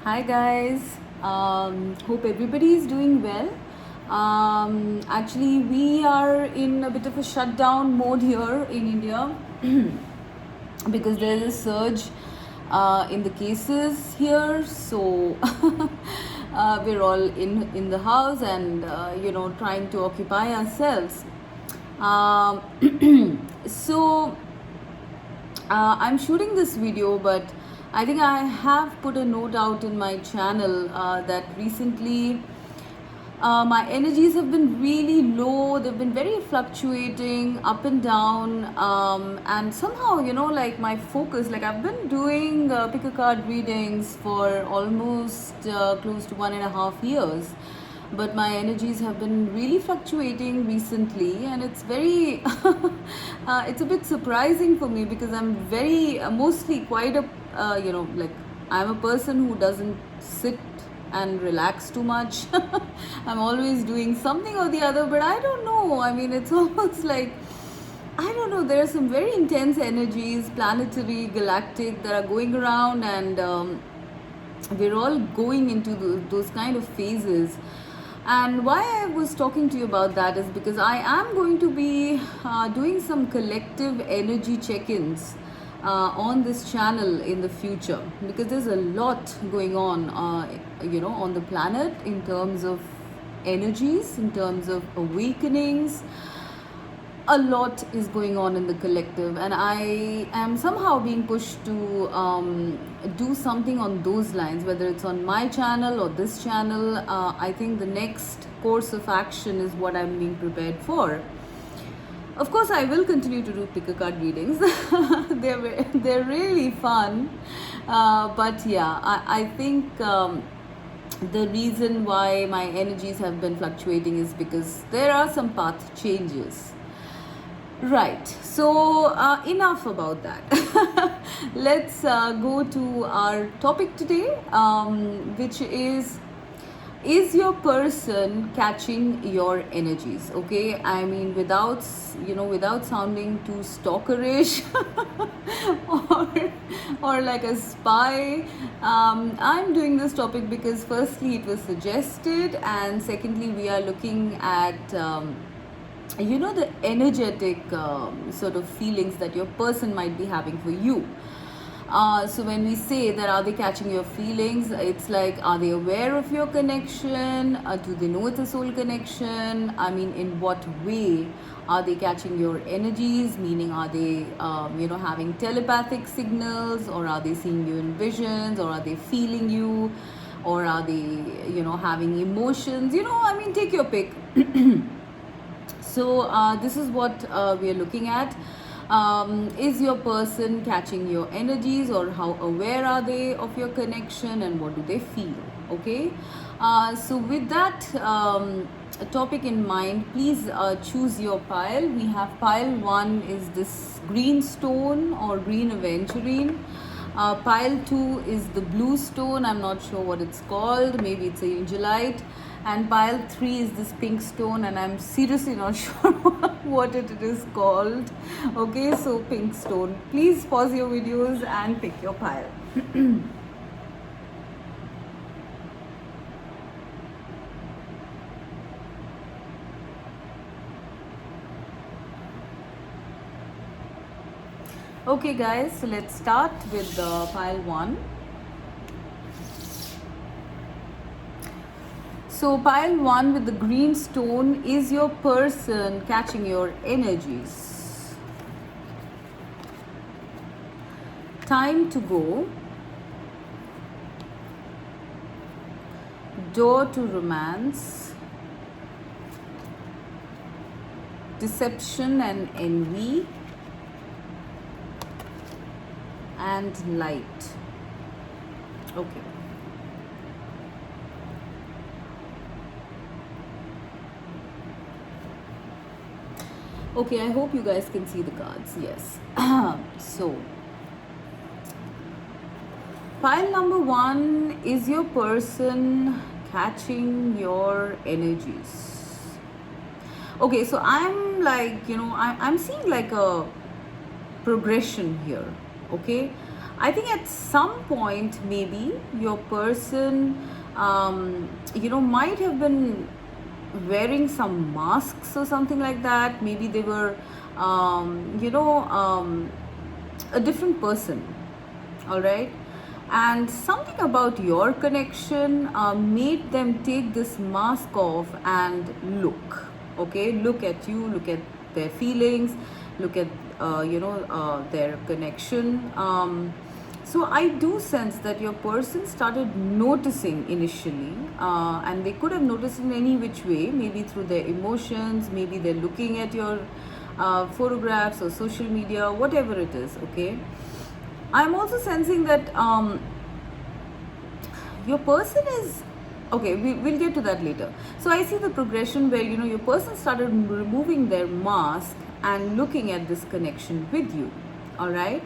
Hi guys, hope everybody is doing well. Actually, we are in a bit of a shutdown mode here in India because there is a surge in the cases here. So we're all in the house and trying to occupy ourselves. Um, so I'm shooting this video, but I think I have put a note out in my channel that recently my energies have been really low. They've been very fluctuating up and down, and somehow, like my focus, like I've been doing pick a card readings for almost close to 1.5 years, but my energies have been really fluctuating recently, and it's very it's a bit surprising for me because I'm very mostly quite a like I'm a person who doesn't sit and relax too much. I'm always doing something or the other, but I don't know. I mean, it's almost like I don't know. There are some very intense energies, planetary, galactic, that are going around, and we're all going into those kind of phases. And why I was talking to you about that is because I am going to be doing some collective energy check-ins on this channel in the future, because there's a lot going on the planet in terms of energies, in terms of awakenings. A lot is going on in the collective, and I am somehow being pushed to do something on those lines, whether it's on my channel or this channel. I think the next course of action is what I'm being prepared for. Of course, I will continue to do pick a card readings. They're really fun, but yeah, I think the reason why my energies have been fluctuating is because there are some path changes. Right. So enough about that. Let's go to our topic today, which is your person catching your energies? Okay, I mean, without sounding too stalkerish or like a spy. I'm doing this topic because firstly it was suggested, and secondly we are looking at the energetic sort of feelings that your person might be having for you. So when we say that are they catching your feelings, it's like, are they aware of your connection? Do they know it's a soul connection? I mean, in what way are they catching your energies? Meaning, are they having telepathic signals, or are they seeing you in visions, or are they feeling you, or are they having emotions? I mean, take your pick. So this is what we are looking at. Is your person catching your energies, or how aware are they of your connection, and what do they feel? Okay. So with that topic in mind, please choose your pile. We have pile 1 is this green stone or green aventurine. Pile 2 is the blue stone. I'm not sure what it's called. Maybe it's a angelite. And pile 3 is this pink stone, and I'm seriously not sure what it is called. Okay, so pink stone. Please pause your videos and pick your pile. Okay guys, so let's start with pile 1. So pile 1 with the green stone, is your person catching your energies? Time to go. Door to romance. Deception and envy. And light. Okay. Okay, I hope you guys can see the cards. Yes. So, pile number 1, is your person catching your energies? Okay, so I'm like, I'm seeing like a progression here. Okay. I think at some point, maybe your person, might have been wearing some masks or something like that. Maybe they were, a different person, all right? And something about your connection made them take this mask off and look, okay? Look at you, look at their feelings, look at, their connection. So I do sense that your person started noticing initially, and they could have noticed in any which way, maybe through their emotions, maybe they're looking at your photographs or social media, whatever it is, okay? I'm also sensing that your person is okay. We'll get to that later. So I see the progression where your person started removing their mask and looking at this connection with you, all right?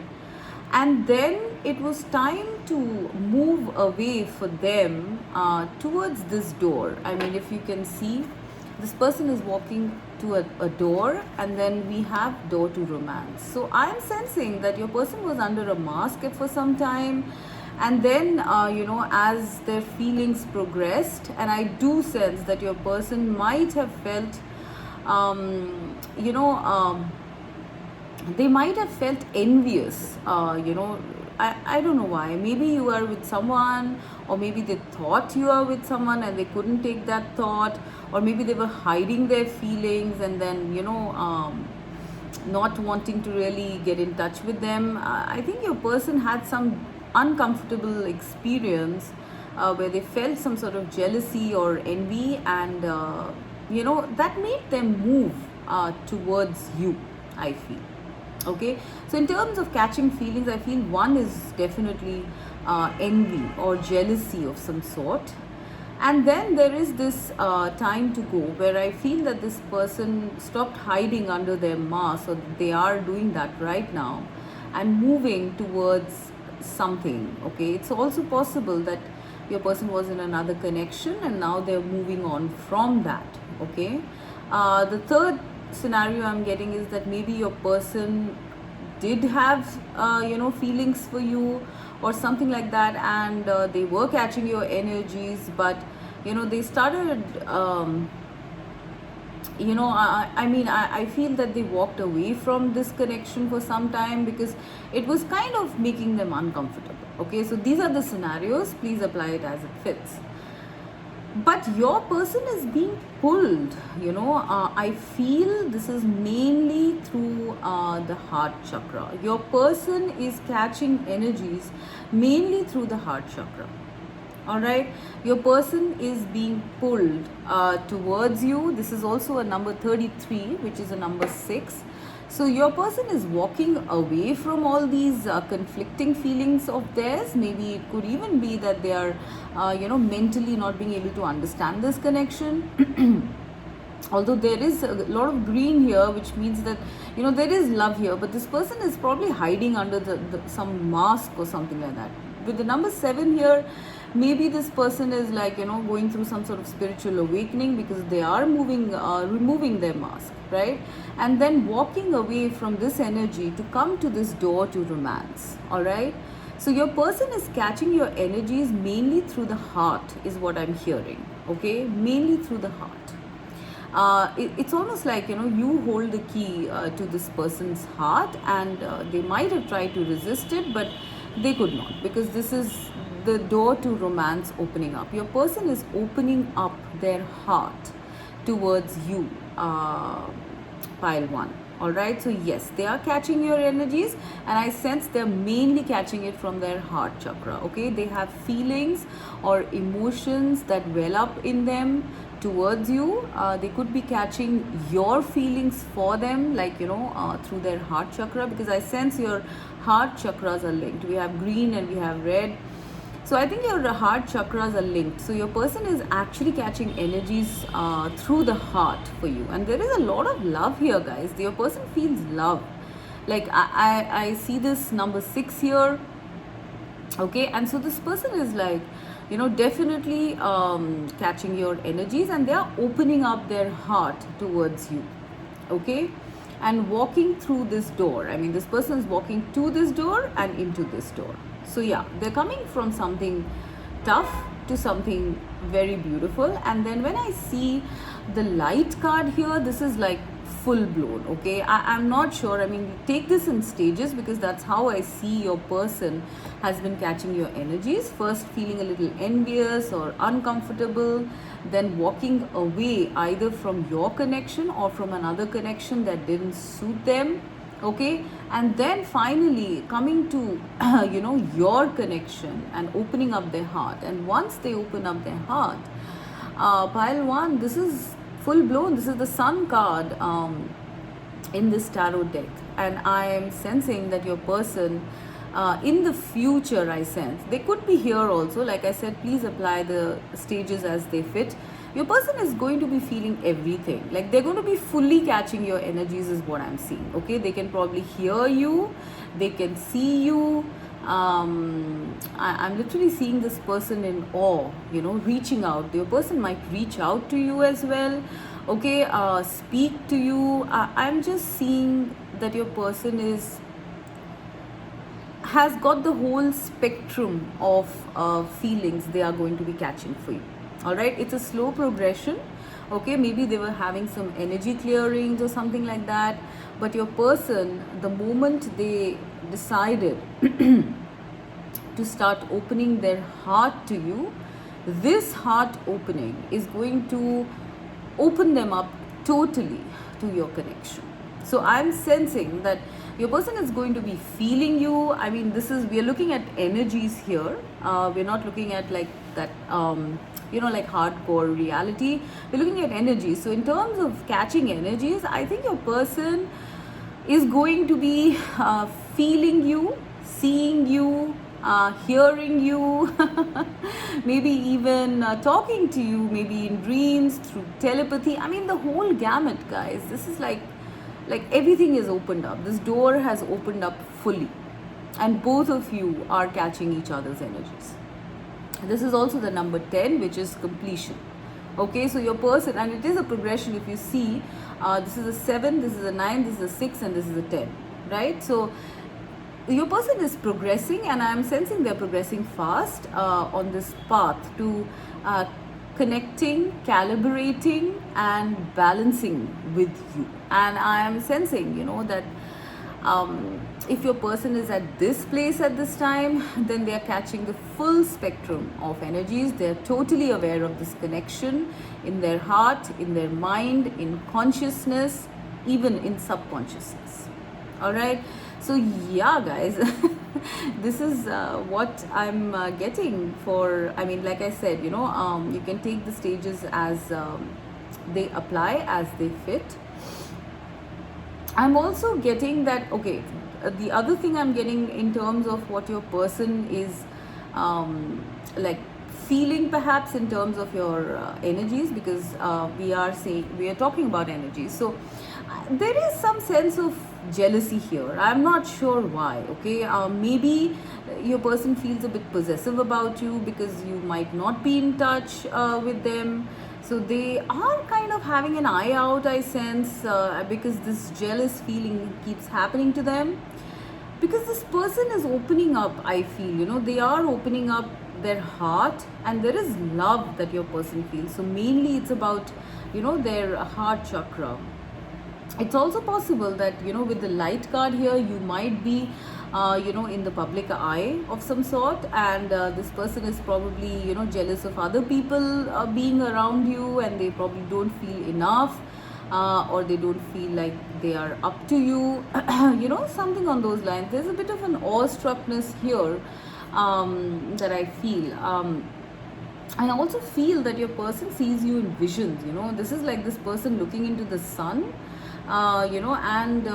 And then it was time to move away for them towards this door. I mean, if you can see, this person is walking to a door, and then we have door to romance. So I'm sensing that your person was under a mask for some time, and then as their feelings progressed, and I do sense that your person might have felt they might have felt envious. I don't know why. Maybe you are with someone, or maybe they thought you are with someone and they couldn't take that thought, or maybe they were hiding their feelings and then, not wanting to really get in touch with them. I think your person had some uncomfortable experience where they felt some sort of jealousy or envy, and, that made them move towards you, I feel. Okay, so in terms of catching feelings, I feel one is definitely envy or jealousy of some sort, and then there is this time to go where I feel that this person stopped hiding under their mask, or they are doing that right now and moving towards something. Okay, it's also possible that your person was in another connection and now they're moving on from that. Okay, the third scenario I'm getting is that maybe your person did have feelings for you or something like that, and they were catching your energies, but they started I feel that they walked away from this connection for some time because it was kind of making them uncomfortable. Okay, so these are the scenarios. Please apply it as it fits. But your person is being pulled, I feel this is mainly through the heart chakra. Your person is catching energies mainly through the heart chakra. All right, your person is being pulled towards you. This is also a number 33, which is a number 6. So your person is walking away from all these conflicting feelings of theirs. Maybe it could even be that they are, mentally not being able to understand this connection. Although there is a lot of green here, which means that there is love here, but this person is probably hiding under some mask or something like that. With the number 7 here, maybe this person is like going through some sort of spiritual awakening because they are removing their mask, right, and then walking away from this energy to come to this door to romance. All right, so your person is catching your energies mainly through the heart is what I'm hearing. Okay, mainly through the heart. It's almost like you hold the key to this person's heart, and they might have tried to resist it, but they could not, because this is the door to romance opening up. Your person is opening up their heart towards you, pile 1. All right, so yes, they are catching your energies, and I sense they're mainly catching it from their heart chakra. Okay, they have feelings or emotions that well up in them towards you. They could be catching your feelings for them, like through their heart chakra, because I sense your heart chakras are linked. We have green and we have red. So I think your heart chakras are linked. So your person is actually catching energies through the heart for you. And there is a lot of love here, guys. Your person feels love. Like I see this number 6 here. Okay, and so this person is like, definitely catching your energies, and they are opening up their heart towards you. Okay, and walking through this door. I mean, this person is walking to this door and into this door. So yeah, they're coming from something tough to something very beautiful. And then when I see the light card here, this is like full blown. Okay, I'm not sure. I mean, take this in stages, because that's how I see your person has been catching your energies. First feeling a little envious or uncomfortable, then walking away either from your connection or from another connection that didn't suit them. Okay, and then finally coming to your connection and opening up their heart. And once they open up their heart, pile one, this is full blown. This is the Sun card in this tarot deck, and I am sensing that your person in the future, I sense they could be here also. Like I said, please apply the stages as they fit. Your person is going to be feeling everything. Like, they're going to be fully catching your energies is what I'm seeing. Okay, they can probably hear you, they can see you. I'm literally seeing this person in awe, reaching out. Your person might reach out to you as well. Okay, speak to you. I'm just seeing that your person has got the whole spectrum of feelings they are going to be catching for you. All right, it's a slow progression. Okay, maybe they were having some energy clearings or something like that, but your person, the moment they decided to start opening their heart to you, this heart opening is going to open them up totally to your connection. So I'm sensing that your person is going to be feeling you. I mean, we are looking at energies here. We're not looking at like that, like hardcore reality. We're looking at energies. So in terms of catching energies, I think your person is going to be feeling you, seeing you, hearing you, maybe even talking to you, maybe in dreams, through telepathy. I mean, the whole gamut, guys. This is like everything is opened up. This door has opened up fully, and both of you are catching each other's energies. This is also the number 10, which is completion. Okay, so your person, and it is a progression. If you see, this is a 7, this is a 9, this is a 6, and this is a 10, right? So your person is progressing, and I'm sensing they're progressing fast on this path to connecting, calibrating, and balancing with you. And I am sensing, that if your person is at this place at this time, then they are catching the full spectrum of energies. They are totally aware of this connection in their heart, in their mind, in consciousness, even in subconsciousness. All right. So yeah, guys, this is what I'm getting for. I mean, like I said, you can take the stages as they apply, as they fit. I'm also getting that, okay, the other thing I'm getting in terms of what your person is like feeling, perhaps in terms of your energies, because we are talking about energies. So there is some sense of jealousy here. I'm not sure why. Okay, maybe your person feels a bit possessive about you because you might not be in touch with them. So they are kind of having an eye out, I sense, because this jealous feeling keeps happening to them. Because this person is opening up, I feel, they are opening up their heart, and there is love that your person feels. So mainly it's about, their heart chakra. It's also possible that, with the light card here, you might be, in the public eye of some sort, and this person is probably, jealous of other people being around you, and they probably don't feel enough, or they don't feel like they are up to you, something on those lines. There's a bit of an awestruckness here that I feel. I also feel that your person sees you in visions. This is like this person looking into the sun, and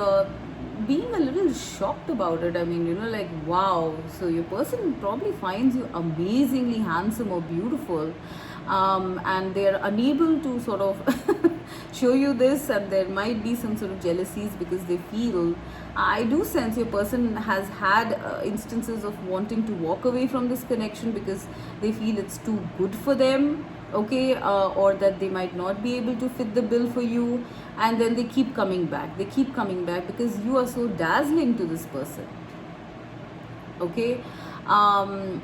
being a little shocked about it. I mean, like, wow. So your person probably finds you amazingly handsome or beautiful, and they're unable to sort of show you this, and there might be some sort of jealousies because they feel, I do sense your person has had instances of wanting to walk away from this connection because they feel it's too good for them. okay, or that they might not be able to fit the bill for you, and then they keep coming back. They keep coming back because you are so dazzling to this person. Okay. um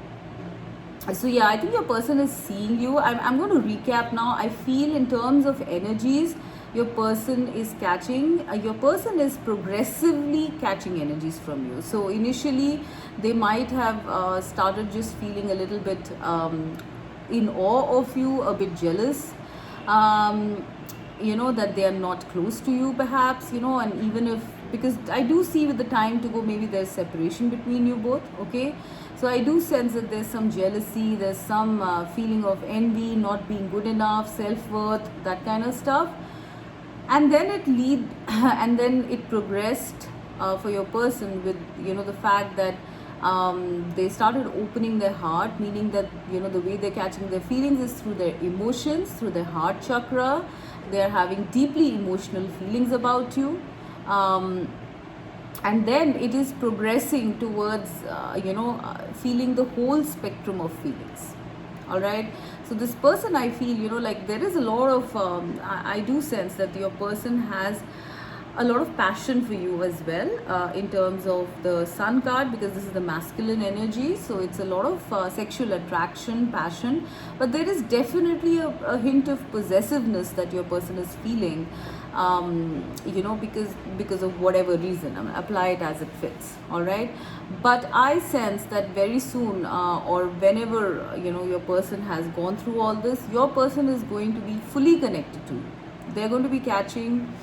so yeah, I think your person is seeing you. I'm going to recap now. I feel in terms of energies, your person is catching, your person is progressively catching energies from you. So initially they might have started just feeling a little bit in awe of you, a bit jealous, that they are not close to you perhaps, and even if, because I do see with the time to go, maybe there's separation between you both. Okay. So I do sense that there's some jealousy, there's some feeling of envy, not being good enough, self-worth, that kind of stuff. And then and then it progressed for your person with, the fact that they started opening their heart, meaning that, the way they're catching their feelings is through their emotions, through their heart chakra. They're having deeply emotional feelings about you. And then it is progressing towards feeling the whole spectrum of feelings. All right. So this person, I feel, like there is a lot of I do sense that your person has a lot of passion for you as well, in terms of the sun card, because this is the masculine energy. So it's a lot of sexual attraction, passion, but there is definitely a hint of possessiveness that your person is feeling, because of whatever reason. I mean, apply it as it fits. All right. But I sense that very soon, or whenever, your person has gone through all this, your person is going to be fully connected to you. They're going to be catching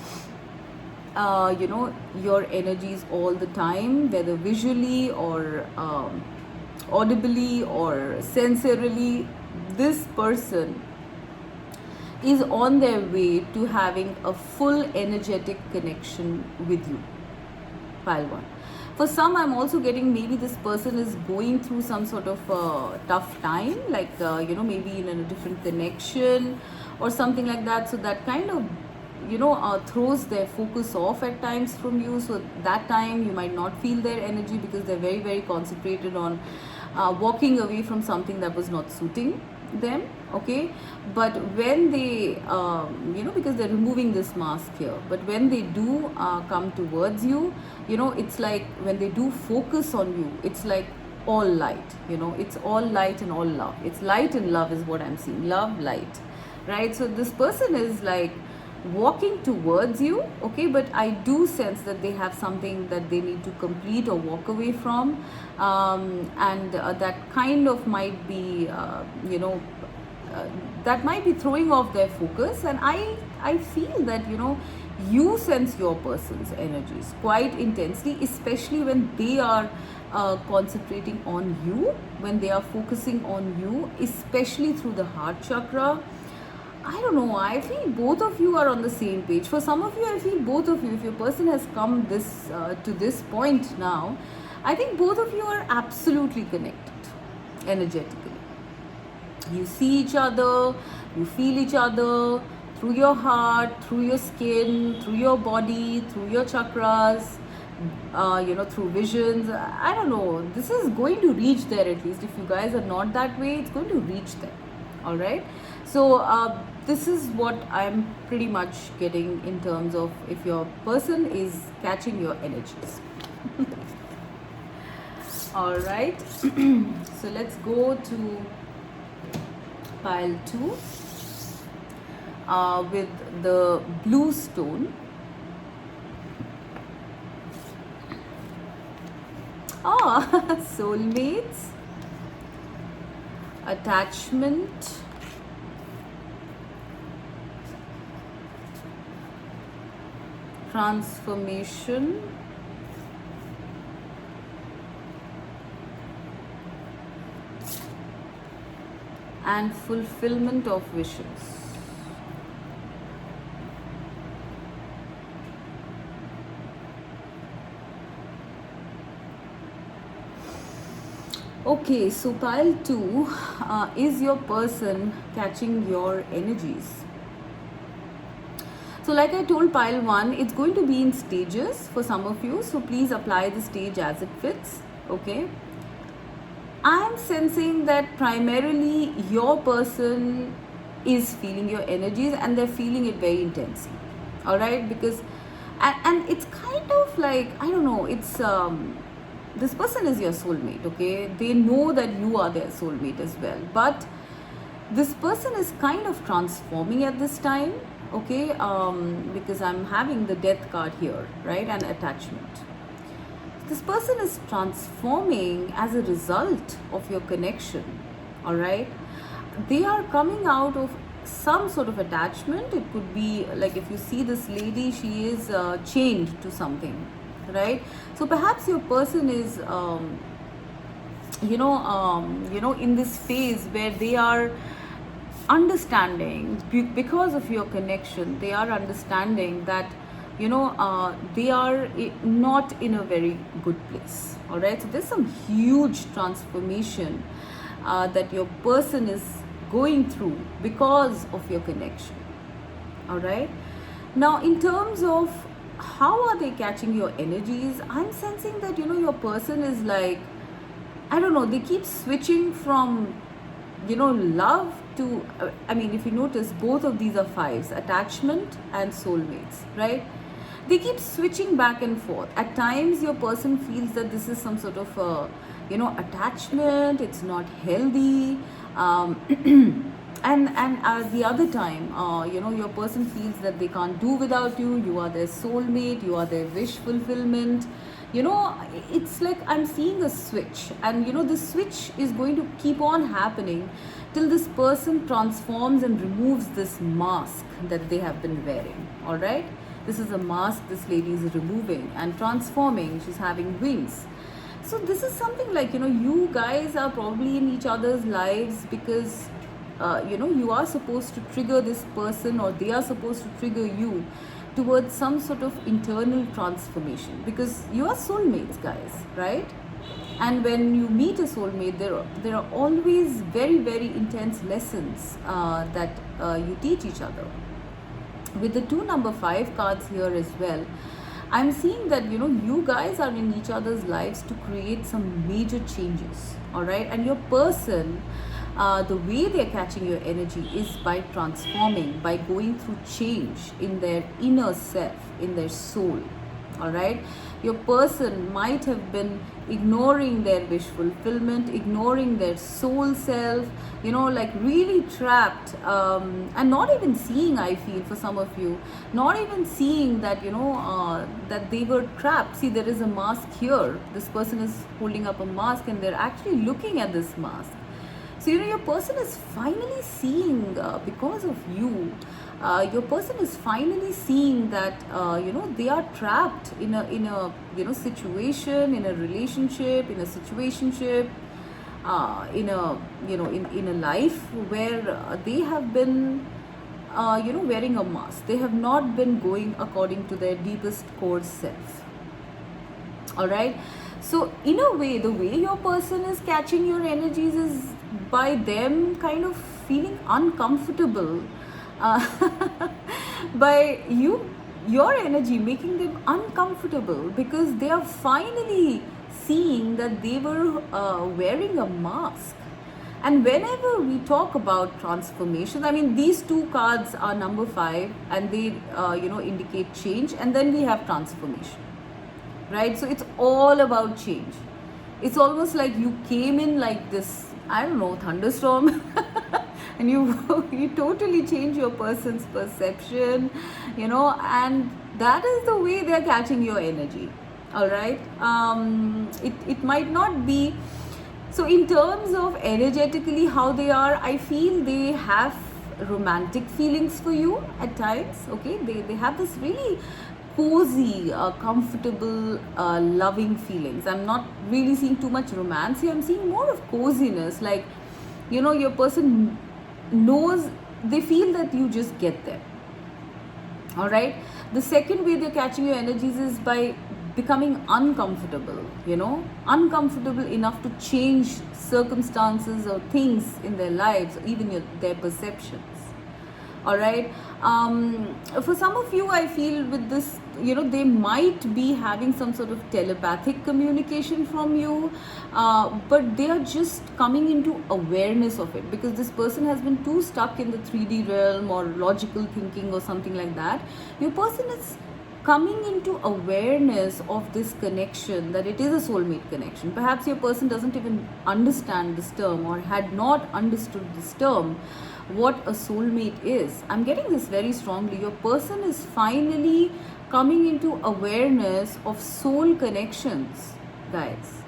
your energies all the time, whether visually or audibly or sensorily. This person is on their way to having a full energetic connection with you, pile 1. For some, I'm also getting maybe this person is going through some sort of tough time, like maybe in a different connection or something like that. So that kind of throws their focus off at times from you. So that time you might not feel their energy because they're very, very concentrated on walking away from something that was not suiting them. Okay. But when they because they're removing this mask here, but when they do come towards you, it's like when they do focus on you, it's like all light. It's all light and all love. It's light and love is what I'm seeing. Love, light, right? So this person is like walking towards you. Okay. But I do sense that they have something that they need to complete or walk away from, and that kind of might be that might be throwing off their focus. And I feel that you sense your person's energies quite intensely, especially when they are concentrating on you, when they are focusing on you, especially through the heart chakra. I don't know. I feel both of you are on the same page. For some of you, I feel both of you, if your person has come to this point now, I think both of you are absolutely connected energetically. You see each other, you feel each other through your heart, through your skin, through your body, through your chakras, through visions. I don't know. This is going to reach there, at least. If you guys are not that way, it's going to reach there. All right. So this is what I'm pretty much getting in terms of if your person is catching your energies. All right. So let's go to pile 2 with the blue stone. Soulmates, attachment, transformation, and fulfillment of wishes. Okay, so pile 2 is your person catching your energies. So like I told pile 1, it's going to be in stages for some of you. So please apply the stage as it fits. Okay. I'm sensing that primarily your person is feeling your energies, and they're feeling it very intensely. All right, because and it's kind of like, I don't know, it's this person is your soulmate. Okay, they know that you are their soulmate as well, but this person is kind of transforming at this time. Okay, because I'm having the death card here, right, and attachment. This person is transforming as a result of your connection. All right, they are coming out of some sort of attachment. It could be like, if you see this lady, she is chained to something, right? So perhaps your person is in this phase where they are understanding, because of your connection, they are understanding that they are not in a very good place. All right, so there's some huge transformation that your person is going through because of your connection. All right, now in terms of how are they catching your energies, I'm sensing that your person is like, I don't know, they keep switching from love to I mean, if you notice, both of these are fives, attachment and soulmates, right? They keep switching back and forth. At times your person feels that this is some sort of attachment, it's not healthy, and the other time your person feels that they can't do without you. You are their soulmate, you are their wish fulfillment. It's like I'm seeing a switch, and this switch is going to keep on happening till this person transforms and removes this mask that they have been wearing. All right, this is a mask this lady is removing and transforming. She's having wings. So this is something like, you guys are probably in each other's lives because you are supposed to trigger this person, or they are supposed to trigger you towards some sort of internal transformation, because you are soulmates, guys, right? And when you meet a soulmate, there are always very, very intense lessons that you teach each other. With the 2 number 5 cards here as well, I'm seeing that you guys are in each other's lives to create some major changes. All right, and your person, the way they're catching your energy is by transforming, by going through change in their inner self, in their soul. All right, your person might have been ignoring their wish fulfillment, ignoring their soul self, like really trapped, and not even seeing, I feel, for some of you, not even seeing that that they were trapped. See, there is a mask here. This person is holding up a mask, and they're actually looking at this mask. So your person is finally seeing, because of you, your person is finally seeing that they are trapped in a situation, in a relationship, in a situationship, in a life where they have been wearing a mask. They have not been going according to their deepest core self. All right, so in a way, the way your person is catching your energies is by them kind of feeling uncomfortable, by your energy making them uncomfortable, because they are finally seeing that they were wearing a mask. And whenever we talk about transformation, I mean, these 2 cards are number 5, and they indicate change, and then we have transformation, right? So it's all about change. It's almost like you came in like this, I don't know, thunderstorm, and you totally change your person's perception, and that is the way they're catching your energy. All right, it might not be. So in terms of energetically how they are, I feel they have romantic feelings for you at times. Okay, they have this really cozy, comfortable, loving feelings. I'm not really seeing too much romance here. I'm seeing more of coziness, like your person knows, they feel that you just get them. All right, the second way they're catching your energies is by becoming uncomfortable, uncomfortable enough to change circumstances or things in their lives, or even their perceptions. All right. For some of you, I feel with this, they might be having some sort of telepathic communication from you, but they are just coming into awareness of it, because this person has been too stuck in the 3D realm or logical thinking or something like that. Your person is coming into awareness of this connection, that it is a soulmate connection. Perhaps your person doesn't even understand this term, or had not understood this term, what a soulmate is. I'm getting this very strongly. Your person is finally coming into awareness of soul connections, guys,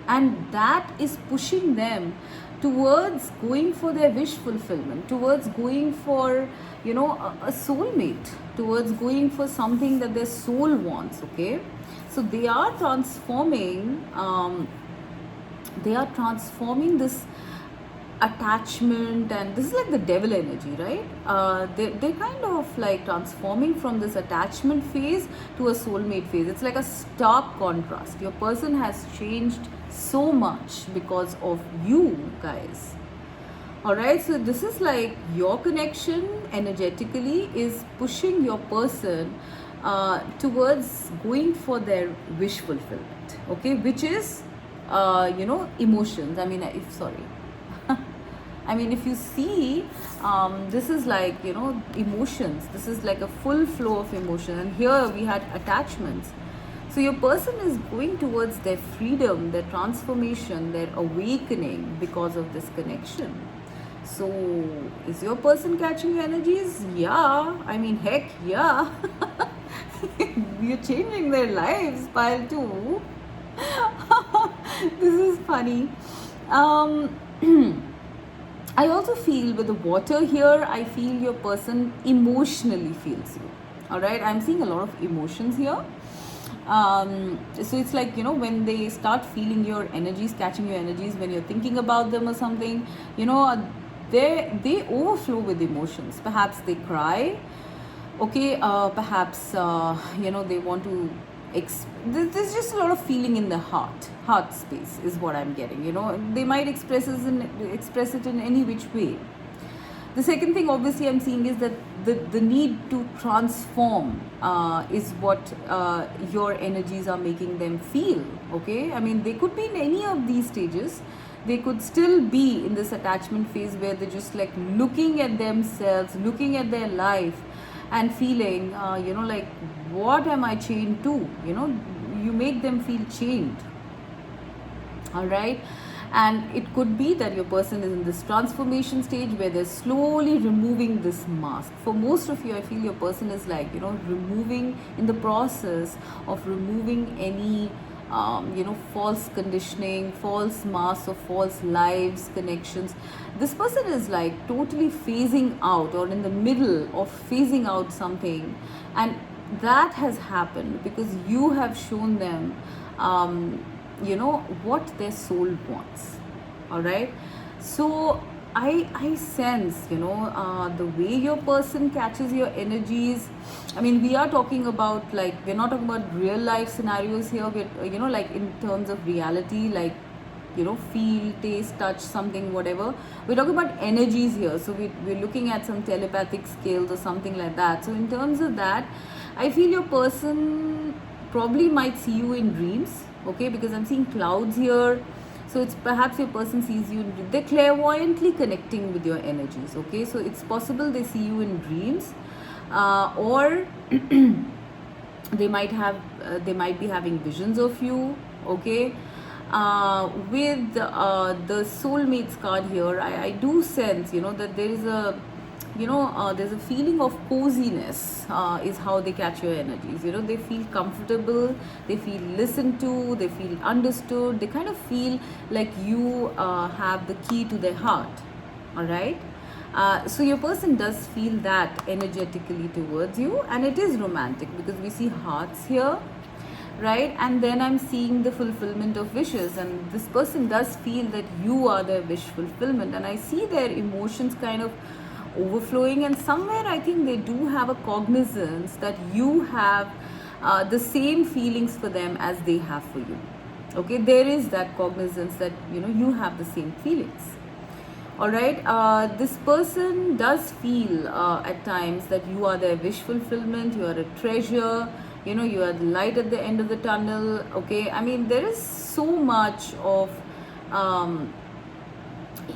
and that is pushing them towards going for their wish fulfillment, towards going for a soulmate, towards going for something that their soul wants. Okay, so they are transforming this attachment, and this is like the devil energy, right? They're kind of like transforming from this attachment phase to a soulmate phase. It's like a stark contrast. Your person has changed so much because of you, guys. All right, so this is like your connection energetically is pushing your person towards going for their wish fulfillment. Okay, which is emotions. If you see, this is like, emotions. This is like a full flow of emotion. And here we had attachments. So your person is going towards their freedom, their transformation, their awakening because of this connection. So is your person catching your energies? Yeah. Heck yeah. You're changing their lives, pile too. This is funny. I also feel with the water here, I feel your person emotionally feels you. All right, I'm seeing a lot of emotions here. So it's like, when they start feeling your energies, catching your energies, when you're thinking about them or something, they overflow with emotions. Perhaps they cry. Okay, perhaps, they want to there's just a lot of feeling in the heart space is what I'm getting. They might express it in any which way. The second thing obviously I'm seeing is that the need to transform is what your energies are making them feel. Okay, they could be in any of these stages. They could still be in this attachment phase where they're just like looking at themselves, looking at their life, and feeling, like, what am I chained to? You make them feel chained. All right. And it could be that your person is in this transformation stage where they're slowly removing this mask. For most of you, I feel your person is like, removing, in the process of removing any false conditioning, false masks, or false lives, connections. This person is like totally phasing out, or in the middle of phasing out something, and that has happened because you have shown them what their soul wants. All right, so I sense, the way your person catches your energies. We are talking about, like, we're not talking about real life scenarios here. We're, like, in terms of reality, like, feel, taste, touch, something, whatever. We're talking about energies here. So we're looking at some telepathic skills or something like that. So in terms of that, I feel your person probably might see you in dreams. Okay, because I'm seeing clouds here. So it's perhaps your person sees you, they're clairvoyantly connecting with your energies. Okay, so it's possible they see you in dreams, or they might be having visions of you. Okay, with the soulmates card here, I do sense, that there is a there's a feeling of coziness, is how they catch your energies. They feel comfortable, they feel listened to, they feel understood, they kind of feel like you have the key to their heart. All right, so your person does feel that energetically towards you, and it is romantic because we see hearts here, right? And then I'm seeing the fulfillment of wishes, and this person does feel that you are their wish fulfillment, and I see their emotions kind of overflowing, and somewhere I think they do have a cognizance that you have the same feelings for them as they have for you. Okay, there is that cognizance that you have the same feelings. All right, this person does feel at times that you are their wish fulfillment, you are a treasure, you know, you are the light at the end of the tunnel. Okay, I mean, there is so much of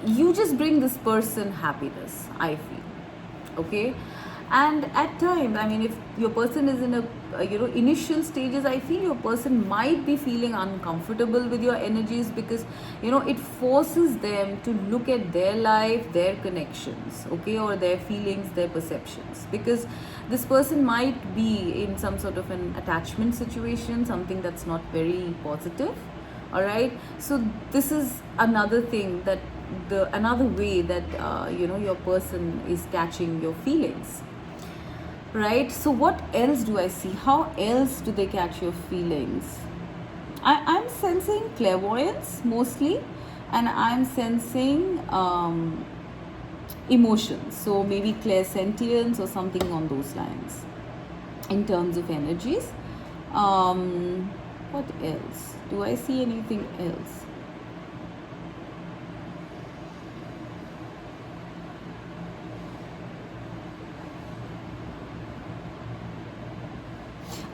you just bring this person happiness, I feel. Okay, and at times, I mean, if your person is in a initial stages, I feel your person might be feeling uncomfortable with your energies, because it forces them to look at their life, their connections, okay, or their feelings, their perceptions, because this person might be in some sort of an attachment situation, something that's not very positive. All right, so this is another thing, that the another way that your person is catching your feelings, right? So what else do I see? How else do they catch your feelings? I'm sensing clairvoyance mostly, and I'm sensing emotions, so maybe clairsentience or something on those lines in terms of energies. What else? Do I see anything else?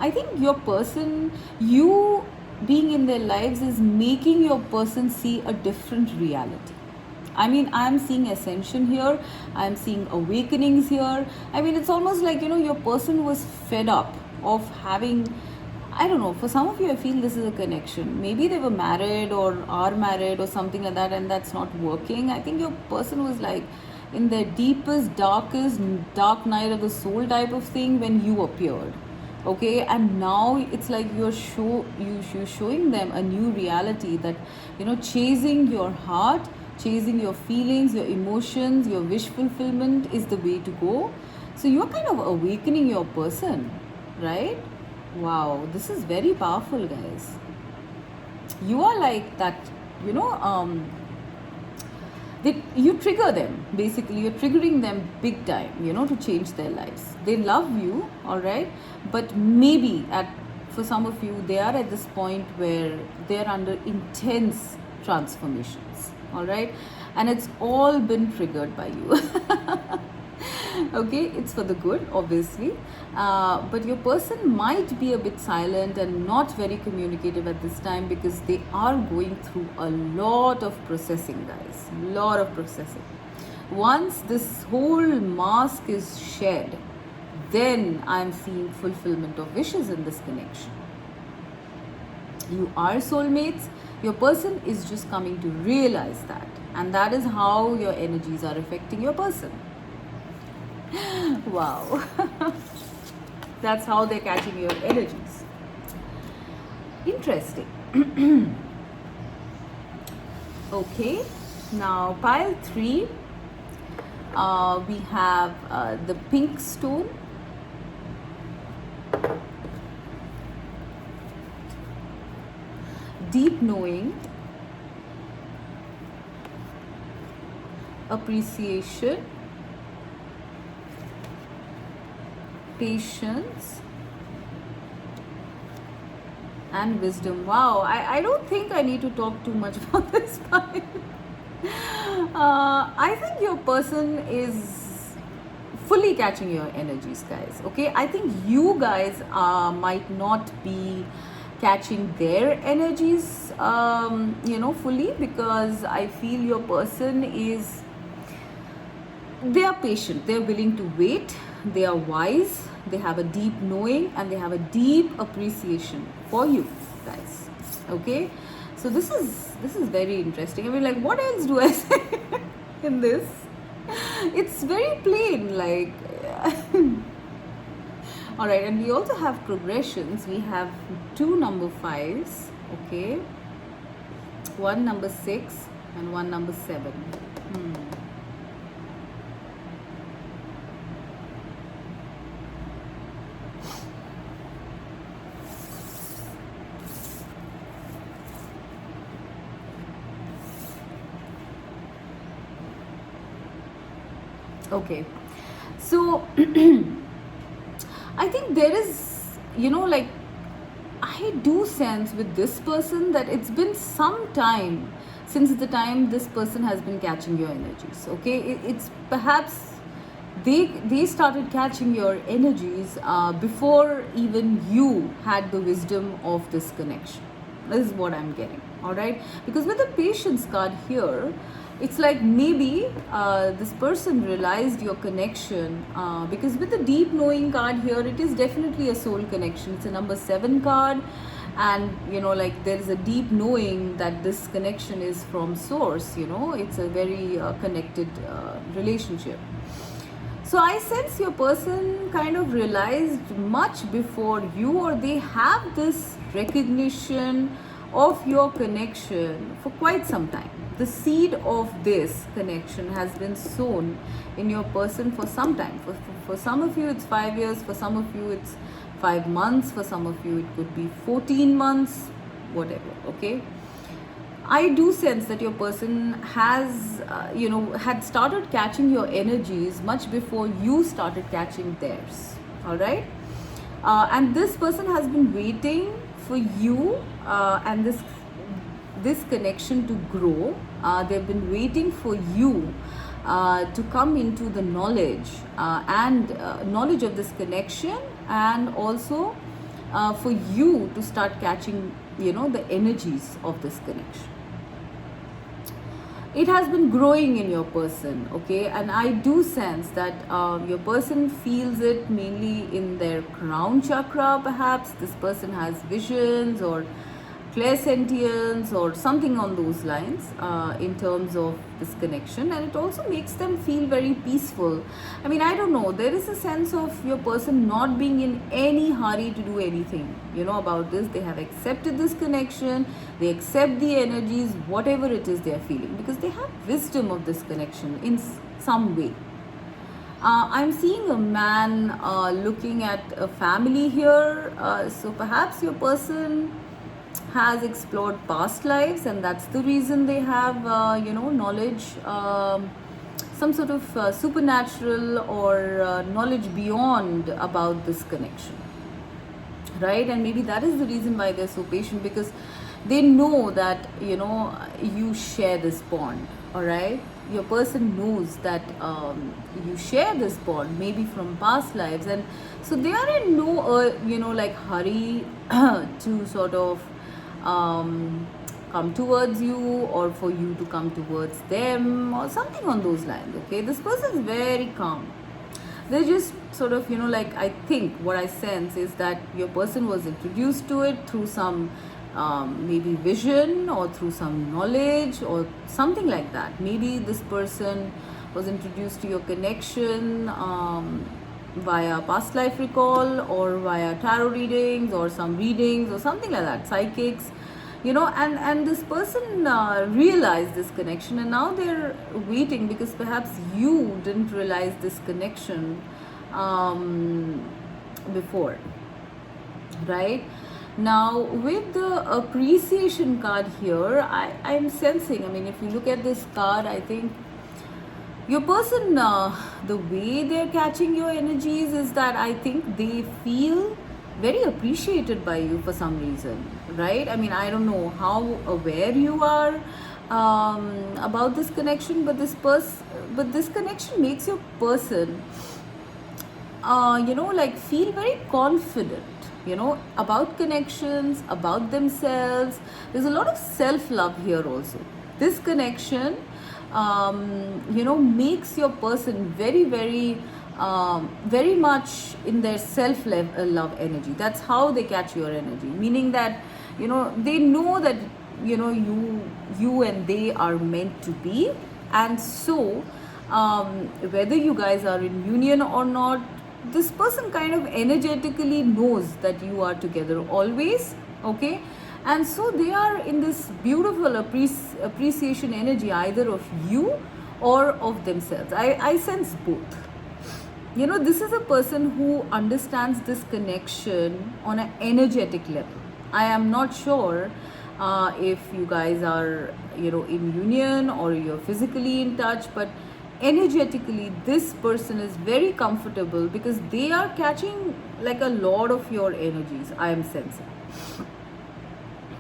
I think your person, you being in their lives, is making your person see a different reality. I mean, I'm seeing ascension here, I'm seeing awakenings here. I mean, it's almost like, your person was fed up of having, I don't know, for some of you, I feel this is a connection. Maybe they were married or are married or something like that, and that's not working. I think your person was like in their deepest, darkest, dark night of the soul type of thing when you appeared. Okay, and now it's like you're showing them a new reality, that chasing your heart, chasing your feelings, your emotions, your wish fulfillment is the way to go. So you're kind of awakening your person, right? Wow, this is very powerful, guys. You are like that, you know you trigger them. Basically, you're triggering them big time, to change their lives. They love you, all right, but maybe for some of you, they are at this point where they're under intense transformations, all right, and it's all been triggered by you. Okay, it's for the good, obviously, but your person might be a bit silent and not very communicative at this time, because they are going through a lot of processing, guys, lot of processing. Once this whole mask is shed, then I'm seeing fulfillment of wishes in this connection. You are soulmates. Your person is just coming to realize that, and that is how your energies are affecting your person. Wow. That's how they're catching your energies. Interesting. Okay, now pile 3, we have the pink stone, deep knowing, appreciation, patience, and wisdom. Wow, I don't think I need to talk too much about this part. I think your person is fully catching your energies, guys. Okay, I think you guys might not be catching their energies, fully, because I feel your person is, they are patient, they are willing to wait, they are wise, they have a deep knowing, and they have a deep appreciation for you guys. Okay, so this is very interesting. I mean, like, what else do I say in this? It's very plain, like. All right, and we also have progressions. We have 2 number 5s, okay, 1 number 6 and 1 number 7. Okay, so I think there is, like, I do sense with this person that it's been some time since the time this person has been catching your energies. Okay, it's perhaps they started catching your energies before even you had the wisdom of this connection. This is what I'm getting. All right, because with the patience card here, it's like maybe this person realized your connection, because with the deep knowing card here, it is definitely a soul connection. It's a number 7 card, and like there is a deep knowing that this connection is from source. It's a very connected relationship. So I sense your person kind of realized much before you, or they have this recognition of your connection for quite some time. The seed of this connection has been sown in your person for some time. For some of you, it's 5 years. For some of you, it's 5 months. For some of you, it could be 14 months, whatever. Okay. I do sense that your person has, had started catching your energies much before you started catching theirs. All right. And this person has been waiting for you and this connection to grow. They've been waiting for you to come into the knowledge and knowledge of this connection, and also for you to start catching, the energies of this connection. It has been growing in your person, okay? And I do sense that your person feels it mainly in their crown chakra. Perhaps this person has visions or clairsentience or something on those lines in terms of this connection, and it also makes them feel very peaceful. I mean, I don't know, there is a sense of your person not being in any hurry to do anything, about this. They have accepted this connection, they accept the energies, whatever it is they are feeling, because they have wisdom of this connection in some way. I'm seeing a man looking at a family here, so perhaps your person has explored past lives, and that's the reason they have knowledge, some sort of supernatural or knowledge beyond about this connection, right? And maybe that is the reason why they're so patient, because they know that you share this bond. All right, your person knows that you share this bond, maybe from past lives, and so they are in no hurry to sort of come towards you, or for you to come towards them, or something on those lines. Okay, this person is very calm. They're just sort of I think what I sense is that your person was introduced to it through some maybe vision, or through some knowledge, or something like that. Maybe this person was introduced to your connection via past life recall, or via tarot readings, or some readings, or something like that, psychics, and this person realized this connection, and now they're waiting, because perhaps you didn't realize this connection before, right? Now with the appreciation card here, I'm sensing, I mean, if you look at this card, I think your person, the way they're catching your energies is that I think they feel very appreciated by you for some reason, right? I mean, I don't know how aware you are about this connection, but this connection makes your person, feel very confident, about connections, about themselves. There's a lot of self-love here also. This connection makes your person very, very, very much in their self-love energy. That's how they catch your energy, meaning that, they know that, you and they are meant to be. And so, whether you guys are in union or not, this person kind of energetically knows that you are together always, okay? And so they are in this beautiful appreciation energy, either of you or of themselves. I sense both. This is a person who understands this connection on an energetic level. I am not sure if you guys are, in union, or you're physically in touch, but energetically this person is very comfortable, because they are catching like a lot of your energies, I am sensing.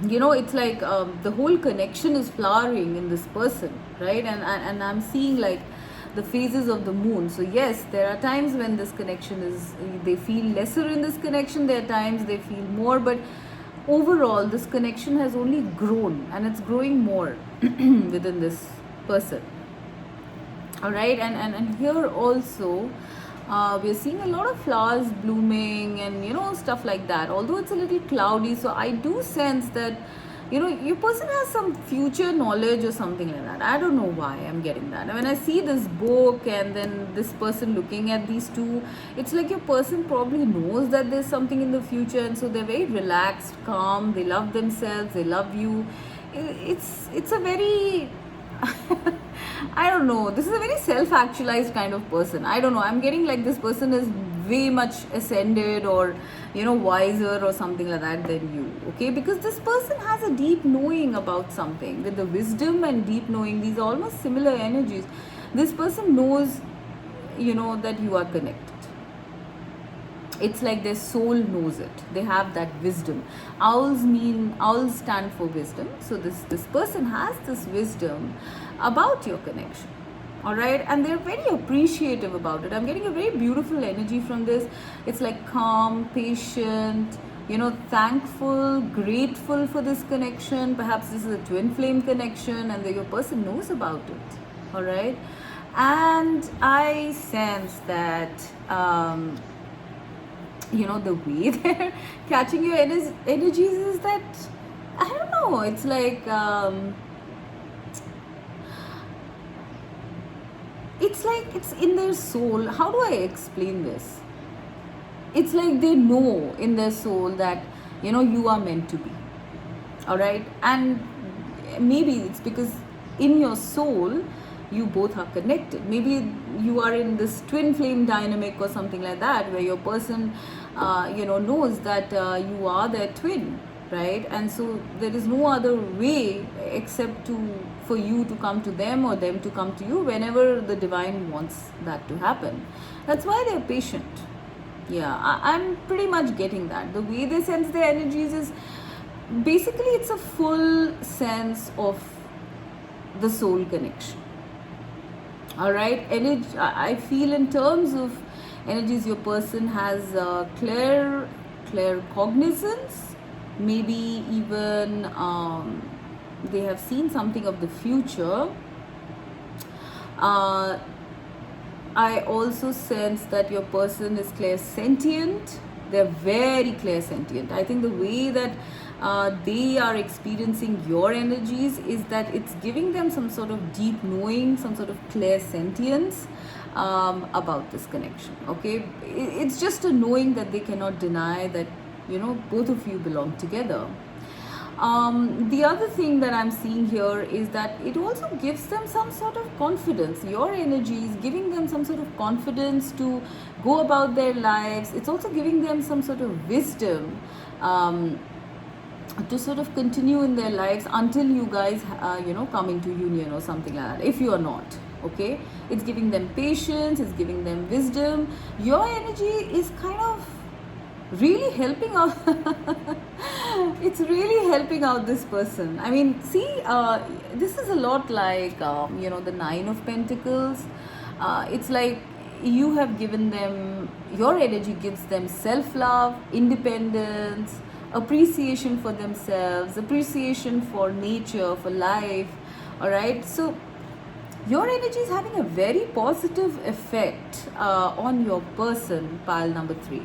it's like the whole connection is flowering in this person, right? And I'm seeing like the phases of the moon. So yes, there are times when this connection is, they feel lesser in this connection, there are times they feel more, but overall this connection has only grown, and it's growing more within this person. All right, and here also we're seeing a lot of flowers blooming and stuff like that, although it's a little cloudy. So I do sense that your person has some future knowledge or something like that. I don't know why I'm getting that. When I see this book and then this person looking at these two, it's like your person probably knows that there's something in the future, and so they're very relaxed, calm, they love themselves, they love you. It's a very I don't know. This is a very self-actualized kind of person. I don't know. I'm getting like this person is way much ascended or wiser or something like that than you. Okay, because this person has a deep knowing about something. With the wisdom and deep knowing, these are almost similar energies. This person knows, that you are connected. It's like their soul knows it. They have that wisdom. Owls stand for wisdom. So this person has this wisdom about your connection. All right, and they're very appreciative about it. I'm getting a very beautiful energy from this. It's like calm, patient, thankful, grateful for this connection. Perhaps this is a twin flame connection, and your person knows about it. All right, and I sense that the way they're catching your energies is that, I don't know, it's like it's in their soul. How do I explain this? It's like they know in their soul that you are meant to be. All right, and maybe it's because in your soul you both are connected. Maybe you are in this twin flame dynamic or something like that, where your person knows that you are their twin, right? And so there is no other way except for you to come to them or them to come to you whenever the divine wants that to happen. That's why they're patient. Yeah, I'm pretty much getting that. The way they sense their energies is basically, it's a full sense of the soul connection. All right, I feel in terms of energies, your person has clear cognizance. Maybe even they have seen something of the future. I also sense that your person is clairsentient. They're very clairsentient. I think the way that they are experiencing your energies is that it's giving them some sort of deep knowing, some sort of clairsentience about this connection. Okay, it's just a knowing that they cannot deny that both of you belong together. The other thing that I'm seeing here is that it also gives them some sort of confidence. Your energy is giving them some sort of confidence to go about their lives. It's also giving them some sort of wisdom to sort of continue in their lives until you guys come into union or something like that, if you are not. Okay, it's giving them patience, it's giving them wisdom. Your energy is kind of really helping out. It's really helping out this person. I mean, see, this is a lot like the Nine of Pentacles. It's like you have given them, your energy gives them self-love, independence, appreciation for themselves, appreciation for nature, for life. All right, so your energy is having a very positive effect on your person, pile number 3.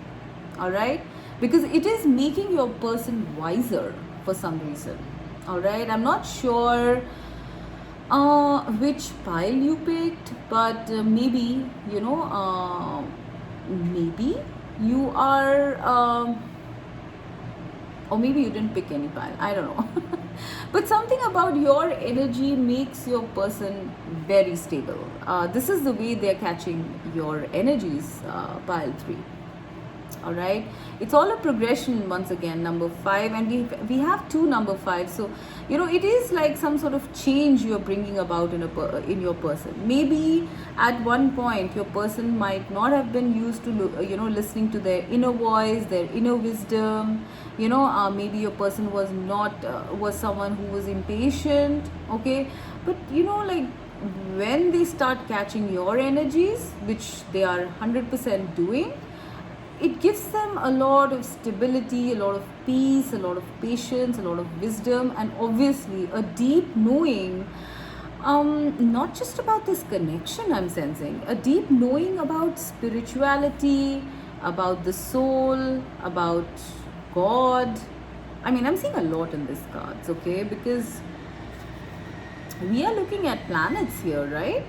All right, because it is making your person wiser for some reason. All right, I'm not sure which pile you picked, but maybe maybe you are or maybe you didn't pick any pile, I don't know. But something about your energy makes your person very stable. This is the way they're catching your energies, pile 3. all right. It's all a progression once again, number 5, and we have two number 5. So it is like some sort of change you're bringing about in your person. Maybe at one point your person might not have been used to listening to their inner voice, their inner wisdom. Maybe your person was not was someone who was impatient, okay. But like, when they start catching your energies, which they are 100% doing, it gives them a lot of stability, a lot of peace, a lot of patience, a lot of wisdom, and obviously a deep knowing, not just about this connection I'm sensing, a deep knowing about spirituality, about the soul, about God. I mean, I'm seeing a lot in these cards, okay, because we are looking at planets here, right?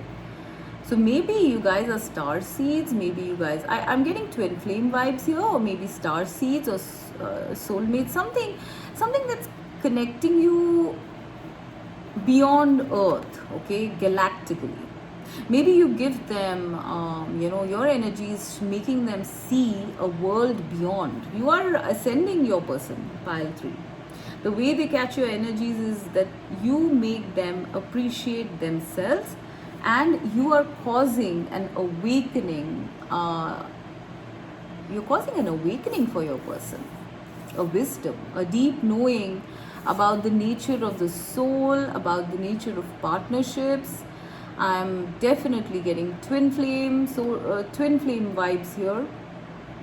So maybe you guys are star seeds, maybe you guys, I'm getting twin flame vibes here, or maybe star seeds or soulmates, something that's connecting you beyond Earth, okay, galactically. Maybe you give them, your energies, making them see a world beyond. You are ascending your person, pile 3. The way they catch your energies is that you make them appreciate themselves, and you are causing an awakening. You're causing an awakening for your person, a wisdom, a deep knowing about the nature of the soul, about the nature of partnerships. I'm definitely getting twin flame vibes here.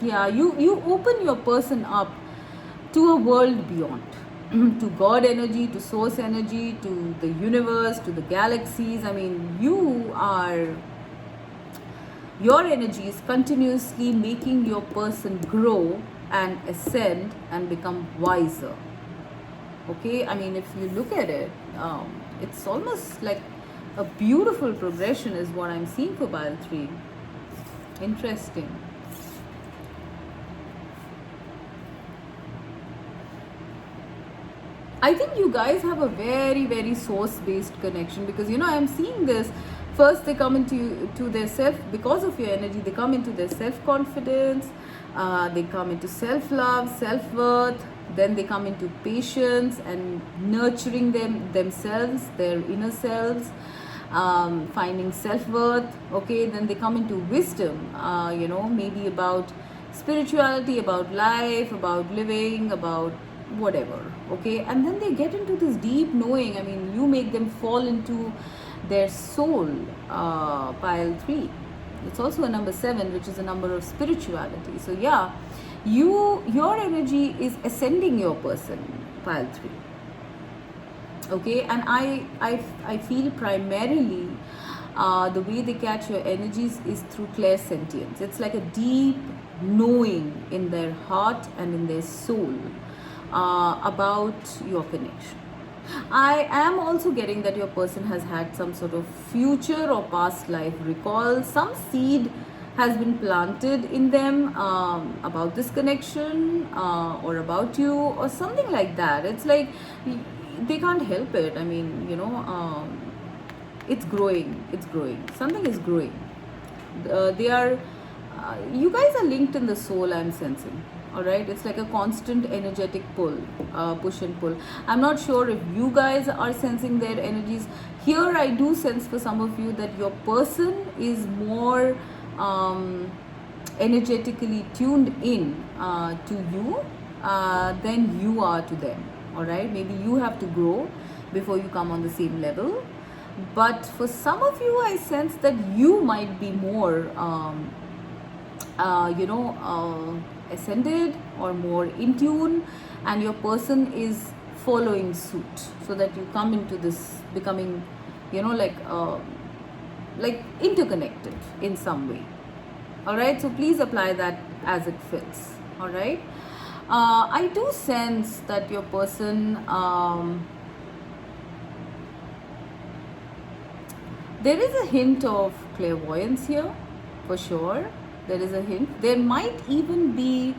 Yeah, you open your person up to a world beyond, to God energy, to source energy, to the universe, to the galaxies. I mean, your energy is continuously making your person grow and ascend and become wiser. Okay, I mean, if you look at it, it's almost like a beautiful progression is what I'm seeing for pile 3. Interesting. I think you guys have a very, very source-based connection, because I'm seeing this. First, they come into their self, because of your energy. They come into their self-confidence. They come into self-love, self-worth. Then they come into patience and nurturing themselves, their inner selves, finding self-worth. Okay, then they come into wisdom. Maybe about spirituality, about life, about living, about whatever, okay. And then they get into this deep knowing. I mean, you make them fall into their soul, pile 3. It's also a number 7, which is a number of spirituality. So yeah, your energy is ascending your person, pile 3, okay. And I feel primarily the way they catch your energies is through clairsentience. It's like a deep knowing in their heart and in their soul about your connection. I am also getting that your person has had some sort of future or past life recall. Some seed has been planted in them about this connection or about you or something like that. It's like they can't help it. I mean, it's growing. Something is growing. You guys are linked in the soul, I'm sensing. All right, it's like a constant energetic pull, push and pull. I'm not sure if you guys are sensing their energies. Here I do sense for some of you that your person is more energetically tuned in to you than you are to them. All right, maybe you have to grow before you come on the same level. But for some of you, I sense that you might be more ascended or more in tune, and your person is following suit, so that you come into this becoming like interconnected in some way. All right, so please apply that as it fits. All right, I do sense that your person there is a hint of clairvoyance here, for sure. There is a hint. There might even be,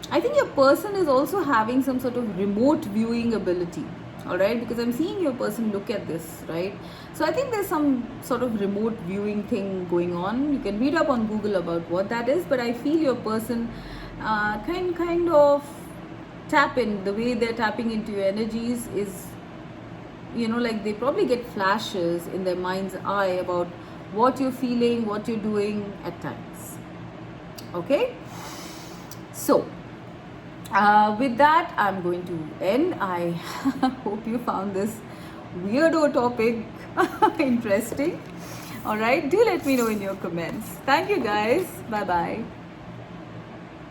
I think your person is also having some sort of remote viewing ability. All right, because I'm seeing your person look at this, right? So I think there's some sort of remote viewing thing going on. You can read up on Google about what that is, but I feel your person kind of tap in. The way they're tapping into your energies is, you know, like they probably get flashes in their mind's eye about what you're feeling, what you're doing at times. Okay, so with that, I'm going to end. I hope you found this weirdo topic interesting. All right, do let me know in your comments. Thank you guys. Bye bye.